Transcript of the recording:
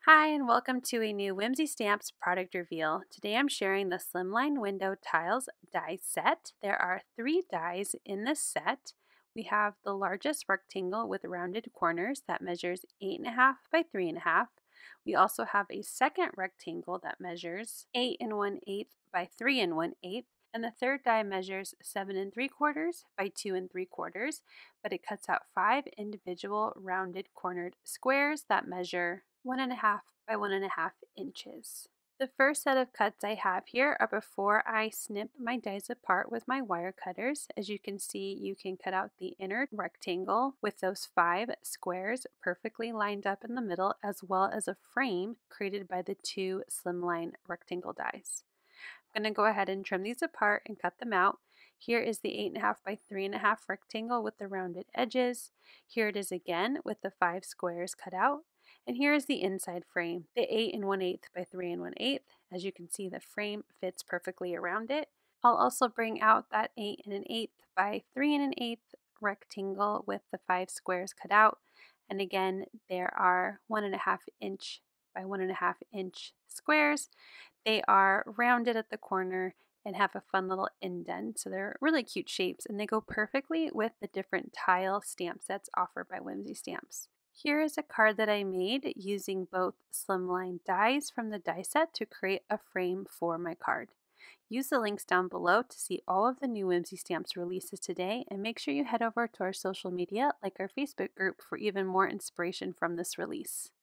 Hi, and welcome to a new Whimsy Stamps product reveal. Today I'm sharing the Slimline Window Tiles die set. There are 3 dies in this set. We have the largest rectangle with rounded corners that measures 8.5 by 3.5. We also have a second rectangle that measures 8 1/8 by 3 1/8. And the third die measures 7 3/4 by 2 3/4, but it cuts out 5 individual rounded cornered squares that measure 1.5 by 1.5 inches. The first set of cuts I have here are before I snip my dies apart with my wire cutters. As you can see, you can cut out the inner rectangle with those 5 squares perfectly lined up in the middle, as well as a frame created by the 2 slimline rectangle dies. I'm going to go ahead and trim these apart and cut them out. Here is the 8.5 by 3.5 rectangle with the rounded edges. Here it is again with the 5 squares cut out. And here is the inside frame, the 8 1/8 by 3 1/8. As you can see, the frame fits perfectly around it. I'll also bring out that 8 1/8 by 3 1/8 rectangle with the 5 squares cut out. And again, there are 1.5 inch by 1.5 inch squares. They are rounded at the corner and have a fun little indent. So they're really cute shapes, and they go perfectly with the different tile stamp sets offered by Whimsy Stamps. Here is a card that I made using both slimline dies from the die set to create a frame for my card. Use the links down below to see all of the new Whimsy Stamps releases today, and make sure you head over to our social media like our Facebook group for even more inspiration from this release.